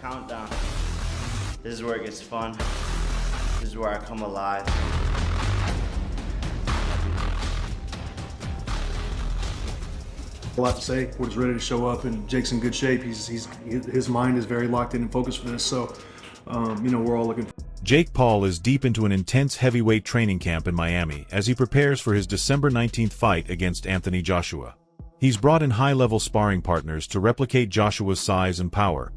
countdown. This is where it gets fun. This is where I come alive. A lot to say. We're just ready to show up, and Jake's in good shape. His mind is very locked in and focused for this. So, we're all looking. Jake Paul is deep into an intense heavyweight training camp in Miami as he prepares for his December 19th fight against Anthony Joshua. He's brought in high-level sparring partners to replicate Joshua's size and power,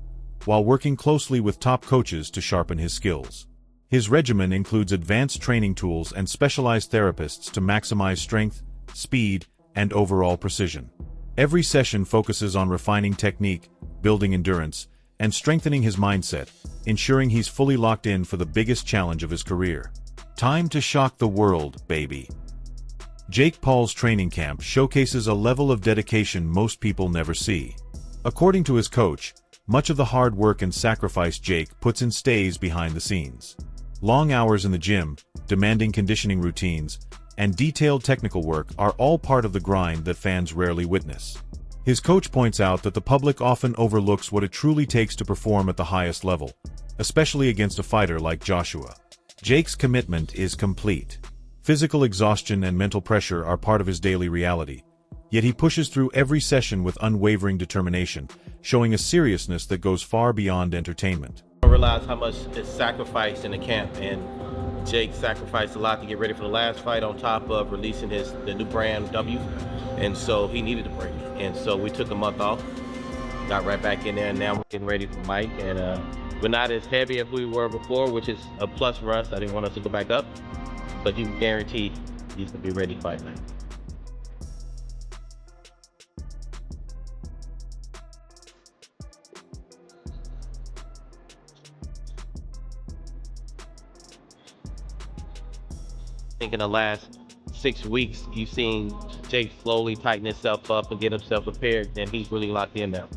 while working closely with top coaches to sharpen his skills. His regimen includes advanced training tools and specialized therapists to maximize strength, speed, and overall precision. Every session focuses on refining technique, building endurance, and strengthening his mindset, ensuring he's fully locked in for the biggest challenge of his career. Time to shock the world, baby. Jake Paul's training camp showcases a level of dedication most people never see. According to his coach, much of the hard work and sacrifice Jake puts in stays behind the scenes. Long hours in the gym, demanding conditioning routines, and detailed technical work are all part of the grind that fans rarely witness. His coach points out that the public often overlooks what it truly takes to perform at the highest level, especially against a fighter like Joshua. Jake's commitment is complete. Physical exhaustion and mental pressure are part of his daily reality, yet he pushes through every session with unwavering determination, showing a seriousness that goes far beyond entertainment. I realize how much is sacrificed in the camp, and Jake sacrificed a lot to get ready for the last fight on top of releasing the new brand W, and so he needed a break. And so we took a month off, got right back in there, and now we're getting ready for Mike. And we're not as heavy as we were before, which is a plus for us. I didn't want us to go back up, but you can guarantee he's gonna be ready to fight night. I think in the last 6 weeks, you've seen Jake slowly tighten himself up and get himself prepared, and he's really locked in now.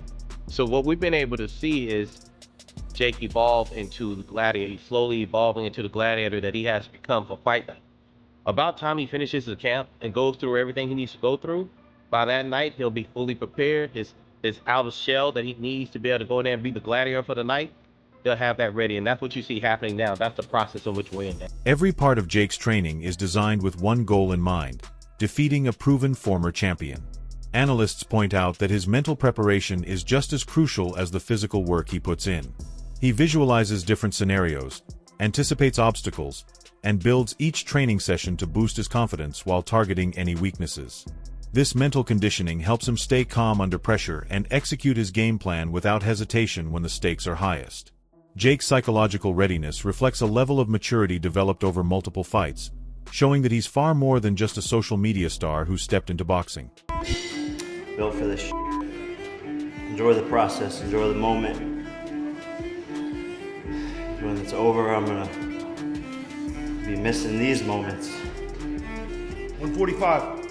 So what we've been able to see is Jake evolve into the gladiator. He's slowly evolving into the gladiator that he has become for fight night. About time he finishes the camp and goes through everything he needs to go through, by that night, he'll be fully prepared. His outer shell that he needs to be able to go in there and be the gladiator for the night, they'll have that ready, and that's what you see happening now. That's the process in which we're in now. Every part of Jake's training is designed with one goal in mind: defeating a proven former champion. Analysts point out that his mental preparation is just as crucial as the physical work he puts in. He visualizes different scenarios, anticipates obstacles, and builds each training session to boost his confidence while targeting any weaknesses. This mental conditioning helps him stay calm under pressure and execute his game plan without hesitation when the stakes are highest. Jake's psychological readiness reflects a level of maturity developed over multiple fights, showing that he's far more than just a social media star who stepped into boxing. Built for this. Enjoy the process, enjoy the moment. When it's over, I'm gonna be missing these moments. 145.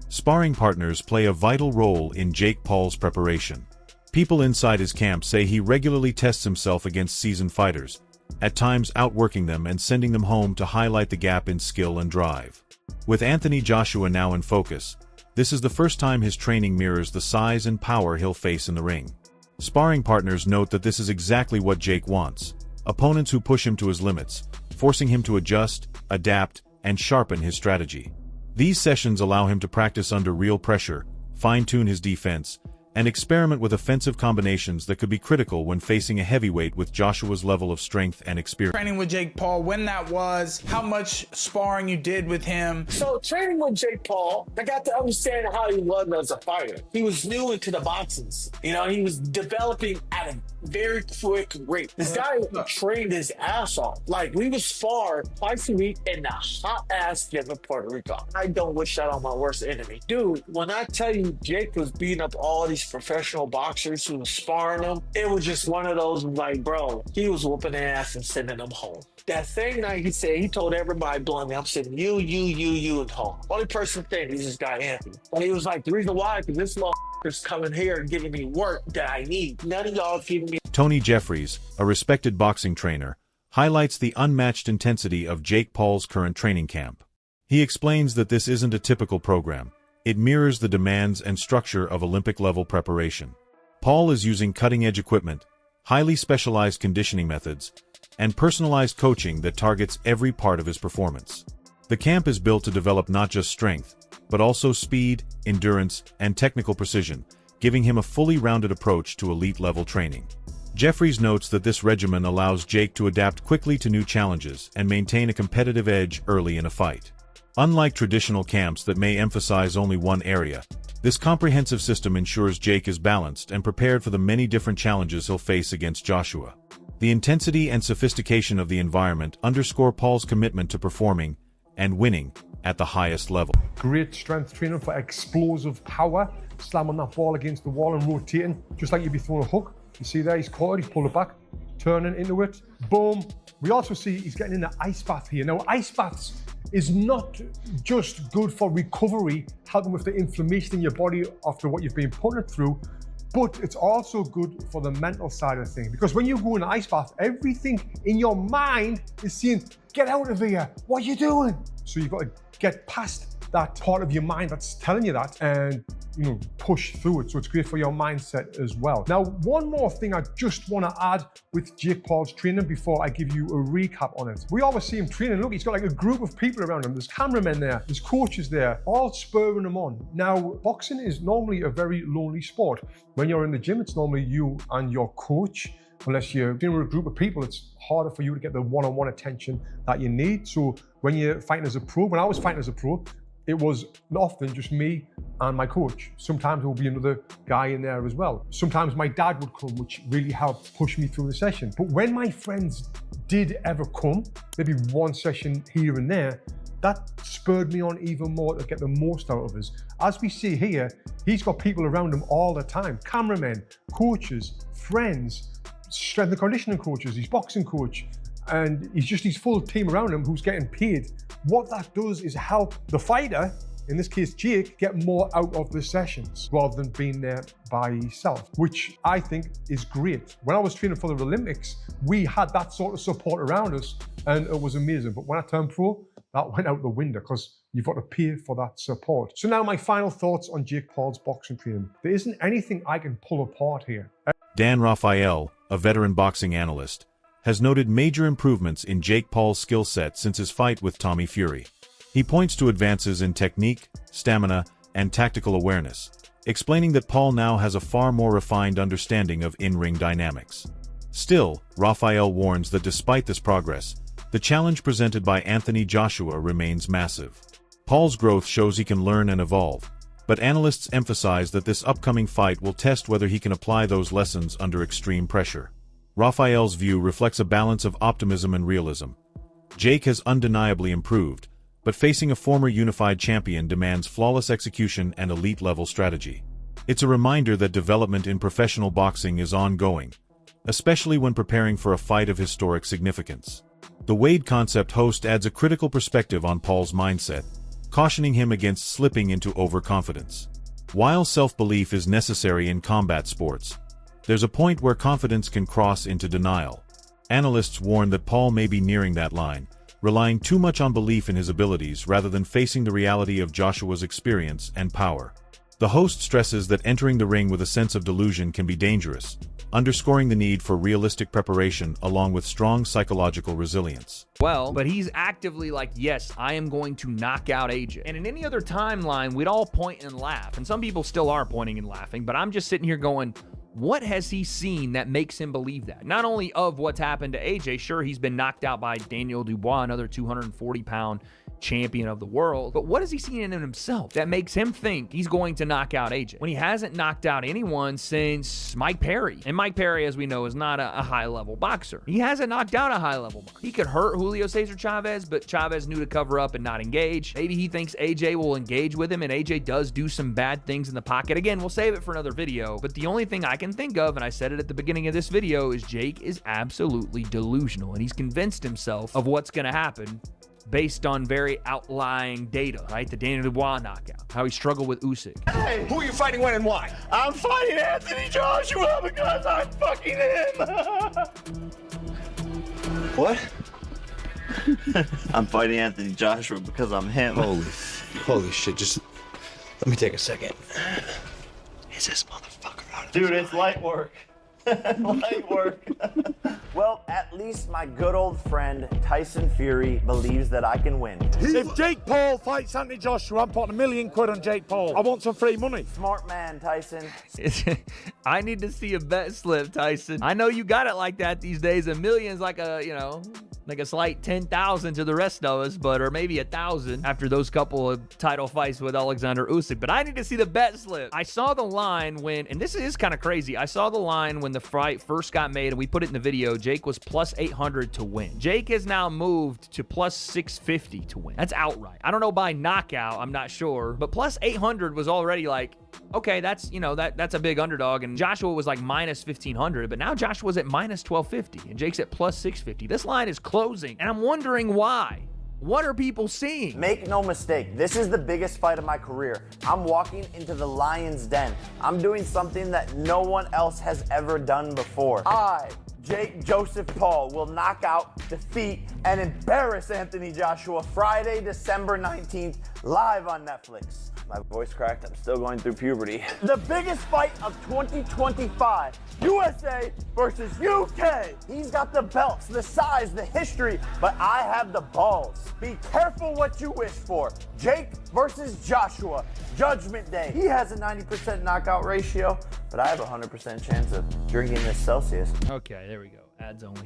Sparring partners play a vital role in Jake Paul's preparation. People inside his camp say he regularly tests himself against seasoned fighters, at times outworking them and sending them home to highlight the gap in skill and drive. With Anthony Joshua now in focus, this is the first time his training mirrors the size and power he'll face in the ring. Sparring partners note that this is exactly what Jake wants: opponents who push him to his limits, forcing him to adjust, adapt, and sharpen his strategy. These sessions allow him to practice under real pressure, fine-tune his defense, and experiment with offensive combinations that could be critical when facing a heavyweight with Joshua's level of strength and experience. Training with Jake Paul, when that was, how much sparring you did with him. So training with Jake Paul, I got to understand how he was as a fighter. He was new into the boxings. He was developing at a very quick rate. This guy trained his ass off. Like, we would spar twice a week in the hot ass gym in Puerto Rico. I don't wish that on my worst enemy. Dude, when I tell you Jake was beating up all these professional boxers who was sparring them, it was just one of those, like, bro, he was whooping their ass and sending them home. That same night he said, he told everybody bluntly, I'm sending you and home. Only person saying he's this guy Anthony. And he was like, the reason why, because this motherfucker's coming here and giving me work that I need. None of y'all giving me. Tony Jeffries, a respected boxing trainer, highlights the unmatched intensity of Jake Paul's current training camp. He explains that this isn't a typical program. It mirrors the demands and structure of Olympic-level preparation. Paul is using cutting-edge equipment, highly specialized conditioning methods, and personalized coaching that targets every part of his performance. The camp is built to develop not just strength, but also speed, endurance, and technical precision, giving him a fully rounded approach to elite-level training. Jeffries notes that this regimen allows Jake to adapt quickly to new challenges and maintain a competitive edge early in a fight. Unlike traditional camps that may emphasize only one area, this comprehensive system ensures Jake is balanced and prepared for the many different challenges he'll face against Joshua. The intensity and sophistication of the environment underscore Paul's commitment to performing and winning at the highest level. Great strength training for explosive power, slamming that ball against the wall and rotating, just like you'd be throwing a hook. You see there, he's caught it, he's pulled it back, turning into it, boom. We also see he's getting in the ice bath here. Now, ice baths is not just good for recovery, helping with the inflammation in your body after what you've been putting it through, but it's also good for the mental side of things. Because when you go in an ice bath, everything in your mind is saying, get out of here, what are you doing? So you've got to get past that part of your mind that's telling you that and, push through it. So it's great for your mindset as well. Now, one more thing I just want to add with Jake Paul's training before I give you a recap on it. We always see him training. Look, he's got like a group of people around him. There's cameramen there, there's coaches there, all spurring him on. Now, boxing is normally a very lonely sport. When you're in the gym, it's normally you and your coach. Unless you're dealing with a group of people, it's harder for you to get the one-on-one attention that you need. So when you're fighting as a pro, when I was fighting as a pro, it was often just me and my coach. Sometimes there will be another guy in there as well. Sometimes my dad would come, which really helped push me through the session. But when my friends did ever come, maybe one session here and there, that spurred me on even more to get the most out of us. As we see here, he's got people around him all the time. Cameramen, coaches, friends, strength and conditioning coaches, his boxing coach, and he's just his full team around him who's getting paid. What that does is help the fighter, in this case Jake, get more out of the sessions rather than being there by himself, which I think is great. When I was training for the Olympics, we had that sort of support around us and it was amazing. But when I turned pro, that went out the window because you've got to pay for that support. So now my final thoughts on Jake Paul's boxing training. There isn't anything I can pull apart here. Dan Rafael, a veteran boxing analyst, has noted major improvements in Jake Paul's skill set since his fight with Tommy Fury. He points to advances in technique, stamina, and tactical awareness, explaining that Paul now has a far more refined understanding of in-ring dynamics. Still, Rafael warns that despite this progress, the challenge presented by Anthony Joshua remains massive. Paul's growth shows he can learn and evolve, but analysts emphasize that this upcoming fight will test whether he can apply those lessons under extreme pressure. Rafael's view reflects a balance of optimism and realism. Jake has undeniably improved, but facing a former unified champion demands flawless execution and elite-level strategy. It's a reminder that development in professional boxing is ongoing, especially when preparing for a fight of historic significance. The Wade Concept host adds a critical perspective on Paul's mindset, cautioning him against slipping into overconfidence. While self-belief is necessary in combat sports, there's a point where confidence can cross into denial. Analysts warn that Paul may be nearing that line, relying too much on belief in his abilities rather than facing the reality of Joshua's experience and power. The host stresses that entering the ring with a sense of delusion can be dangerous, underscoring the need for realistic preparation along with strong psychological resilience. Well, but he's actively like, yes, I am going to knock out AJ. And in any other timeline, we'd all point and laugh. And some people still are pointing and laughing, but I'm just sitting here going, what has he seen that makes him believe that? Not only of what's happened to AJ, sure, he's been knocked out by Daniel Dubois, another 240-pound champion of the world, but what has he seen in himself that makes him think he's going to knock out AJ when he hasn't knocked out anyone since Mike Perry? And Mike Perry, as we know, is not a high-level boxer. He hasn't knocked out a high-level boxer. He could hurt Julio Cesar Chavez, but Chavez knew to cover up and not engage. Maybe he thinks AJ will engage with him, and AJ does do some bad things in the pocket. Again, we'll save it for another video, but the only thing I can think of, and I said it at the beginning of this video, is Jake is absolutely delusional, and he's convinced himself of what's going to happen based on very outlying data, right? The Daniel Dubois knockout, how he struggled with Usyk. Hey, who are you fighting, when, and why? I'm fighting Anthony Joshua because I'm fucking him. What? I'm fighting Anthony Joshua because I'm him. Holy shit, just Let me take a second. Is this motherfucker out? Dude, it's light work. Light work. Well, at least my good old friend Tyson Fury believes that I can win. If Jake Paul fights Anthony Joshua, I'm putting £1 million on Jake Paul. I want some free money. Smart man, Tyson. I need to see a bet slip, Tyson. I know you got it like that these days. $1 million's like a, you know, like a slight 10,000 to the rest of us, but or maybe 1,000 after those couple of title fights with Alexander Usyk. But I need to see the bet slip. I saw the line when, and this is kind of crazy. I saw the line when the fight first got made, and we put it in the video. Jake was plus 800 to win. Jake has now moved to plus 650 to win. That's outright. I don't know by knockout. I'm not sure, but plus 800 was already like, okay, that's, you know, that's a big underdog. And Joshua was like minus 1,500, but now Joshua's at minus 1,250 and Jake's at plus 650. This line is closing, and I'm wondering why. What are people seeing? Make no mistake, this is the biggest fight of my career. I'm walking into the lion's den. I'm doing something that no one else has ever done before. I, Jake Joseph Paul, will knock out, defeat, and embarrass Anthony Joshua Friday, December 19th, live on Netflix. My voice cracked, I'm still going through puberty. The biggest fight of 2025, USA versus UK. He's got the belts, the size, the history, but I have the balls. Be careful what you wish for. Jake versus Joshua, Judgment Day. He has a 90% knockout ratio, but I have a 100% chance of drinking this Celsius. Okay, there we go. Ads only.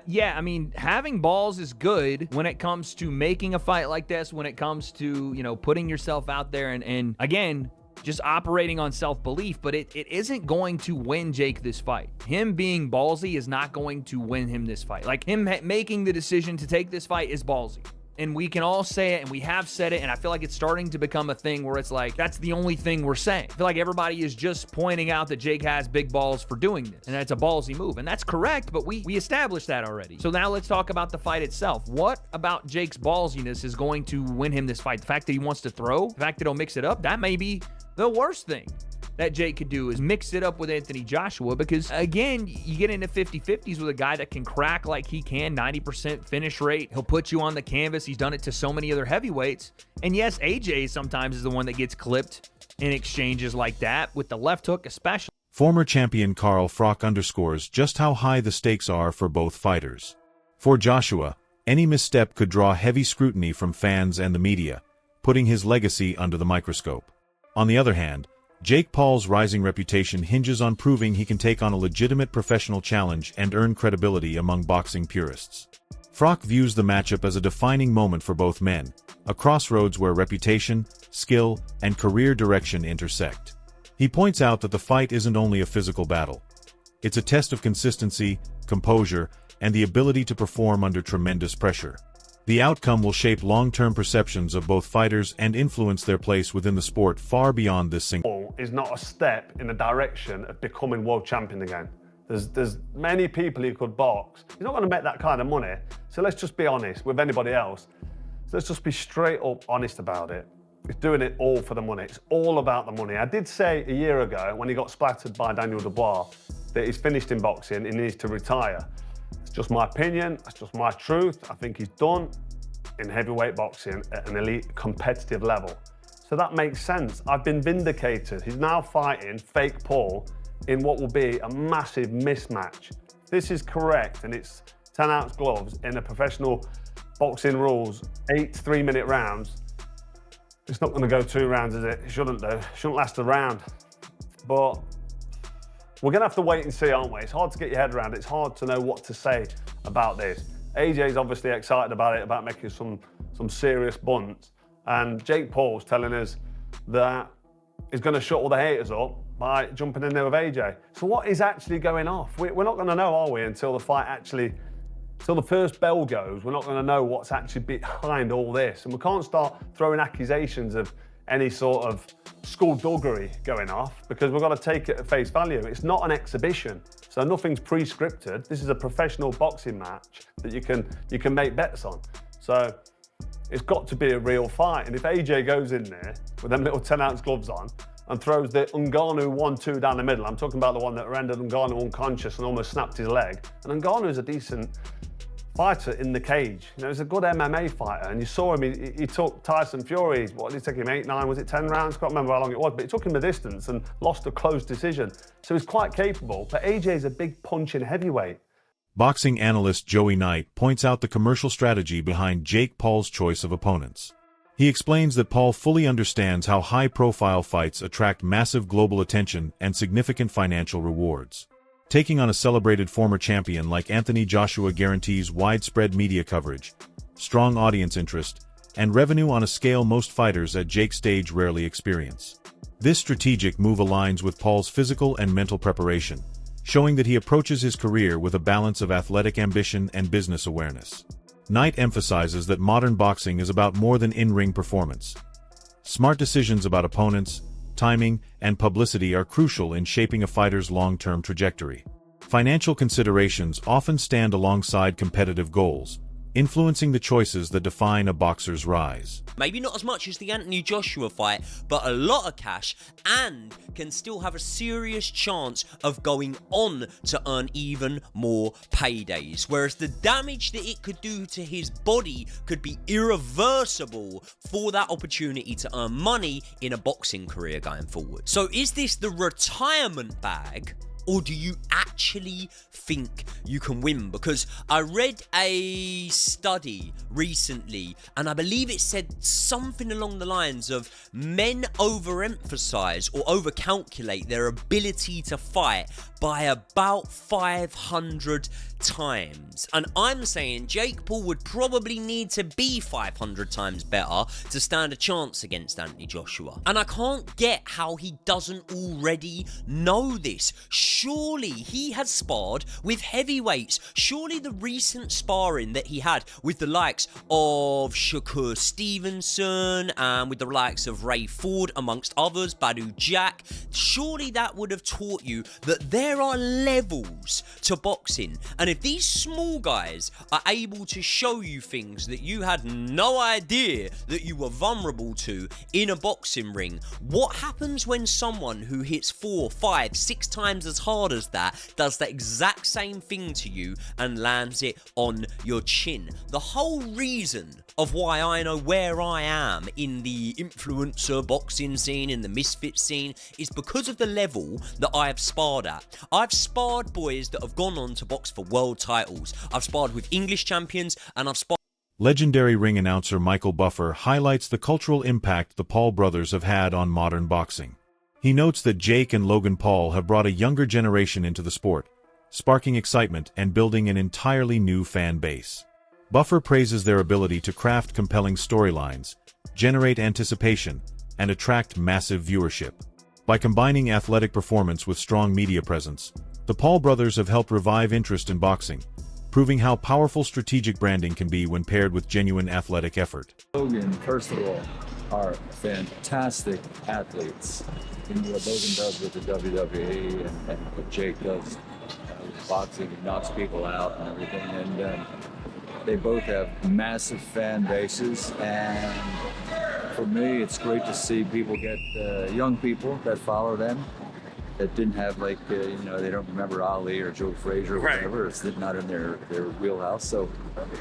Yeah, I mean, having balls is good when it comes to making a fight like this, when it comes to, you know, putting yourself out there and again, just operating on self-belief, but it isn't going to win Jake this fight. Him being ballsy is not going to win him this fight. Like, him making the decision to take this fight is ballsy. And we can all say it, and we have said it, and I feel like it's starting to become a thing where it's like, that's the only thing we're saying. I feel like everybody is just pointing out that Jake has big balls for doing this, and that's a ballsy move. And that's correct, but we established that already. So now let's talk about the fight itself. What about Jake's ballsiness is going to win him this fight? The fact that he wants to throw, the fact that he'll mix it up, that may be the worst thing that Jake could do is mix it up with Anthony Joshua, because again, you get into 50-50s with a guy that can crack like he can, 90% finish rate. He'll put you on the canvas. He's done it to so many other heavyweights. And yes, AJ sometimes is the one that gets clipped in exchanges like that, with the left hook especially. Former champion Carl Froch underscores just how high the stakes are for both fighters. For Joshua, any misstep could draw heavy scrutiny from fans and the media, putting his legacy under the microscope. On the other hand, Jake Paul's rising reputation hinges on proving he can take on a legitimate professional challenge and earn credibility among boxing purists. Froch views the matchup as a defining moment for both men, a crossroads where reputation, skill, and career direction intersect. He points out that the fight isn't only a physical battle. It's a test of consistency, composure, and the ability to perform under tremendous pressure. The outcome will shape long-term perceptions of both fighters and influence their place within the sport far beyond this single. Is not a step in the direction of becoming world champion again. There's many people who could box. He's not going to make that kind of money. So let's just be honest with anybody else. So let's just be straight up honest about it. He's doing it all for the money. It's all about the money. I did say a year ago when he got splattered by Daniel Dubois that he's finished in boxing, he needs to retire. It's just my opinion, it's just my truth. I think he's done in heavyweight boxing at an elite competitive level. So that makes sense. I've been vindicated. He's now fighting fake Paul in what will be a massive mismatch. This is correct, and it's 10-ounce gloves in a professional boxing rules, 8 3-minute rounds. It's not going to go 2 rounds, is it? It shouldn't do. It shouldn't last a round. But we're going to have to wait and see, aren't we? It's hard to get your head around. It's hard to know what to say about this. AJ's obviously excited about it, about making some serious bunts. And Jake Paul's telling us that he's going to shut all the haters up by jumping in there with AJ. So what is actually going off? We're not going to know, are we, until the fight actually, until the first bell goes, we're not going to know what's actually behind all this. And we can't start throwing accusations of any sort of skullduggery going off, because we've got to take it at face value. It's not an exhibition, so nothing's pre-scripted. This is a professional boxing match that you can make bets on. So it's got to be a real fight. And if AJ goes in there with them little 10-ounce gloves on and throws the Ngannou 1-2 down the middle, I'm talking about the one that rendered Ngannou unconscious and almost snapped his leg. And Ngannou's a decent fighter in the cage. You know, he's a good MMA fighter, and you saw him, he took Tyson Fury, what did he take him, 8, 9, was it 10 rounds? Can't remember how long it was, but he took him the distance and lost a close decision. So he's quite capable, but AJ's a big punching heavyweight. Boxing analyst Joey Knight points out the commercial strategy behind Jake Paul's choice of opponents. He explains that Paul fully understands how high-profile fights attract massive global attention and significant financial rewards. Taking on a celebrated former champion like Anthony Joshua guarantees widespread media coverage, strong audience interest, and revenue on a scale most fighters at Jake's stage rarely experience. This strategic move aligns with Paul's physical and mental preparation, showing that he approaches his career with a balance of athletic ambition and business awareness. Knight emphasizes that modern boxing is about more than in-ring performance. Smart decisions about opponents, timing, and publicity are crucial in shaping a fighter's long-term trajectory. Financial considerations often stand alongside competitive goals, influencing the choices that define a boxer's rise. Maybe not as much as the Anthony Joshua fight, but a lot of cash, and can still have a serious chance of going on to earn even more paydays. Whereas the damage that it could do to his body could be irreversible for that opportunity to earn money in a boxing career going forward. So is this the retirement bag? Or do you actually think you can win? Because I read a study recently, and I believe it said something along the lines of men overemphasize or overcalculate their ability to fight by about 500 times. And I'm saying Jake Paul would probably need to be 500 times better to stand a chance against Anthony Joshua. And I can't get how he doesn't already know this. Surely he has sparred with heavyweights. Surely the recent sparring that he had with the likes of Shakur Stevenson and with the likes of Ray Ford, amongst others, Badou Jack, surely that would have taught you that there are levels to boxing. And if these small guys are able to show you things that you had no idea that you were vulnerable to in a boxing ring, what happens when someone who hits 4, 5, 6 times as hard as that does the exact same thing to you and lands it on your chin? The whole reason of why I know where I am in the influencer boxing scene, in the misfit scene, is because of the level that I have sparred at. I've sparred boys that have gone on to box for world titles. I've sparred with English champions, and I've sparred... Legendary ring announcer Michael Buffer highlights the cultural impact the Paul brothers have had on modern boxing. He notes that Jake and Logan Paul have brought a younger generation into the sport, sparking excitement and building an entirely new fan base. Buffer praises their ability to craft compelling storylines, generate anticipation, and attract massive viewership. By combining athletic performance with strong media presence, the Paul brothers have helped revive interest in boxing, proving how powerful strategic branding can be when paired with genuine athletic effort. Logan, first of all, are fantastic athletes. You know what Logan does with the WWE and what Jake does with boxing, he knocks people out and everything. And they both have massive fan bases, and for me, it's great to see people get young people that follow them that didn't have, like, you know, they don't remember Ali or Joe Frazier or whatever. It's not in their wheelhouse. So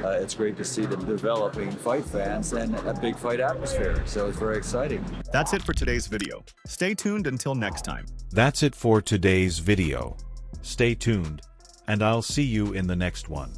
it's great to see them developing fight fans and a big fight atmosphere. So it's very exciting. That's it for today's video. Stay tuned until next time. That's it for today's video. Stay tuned, and I'll see you in the next one.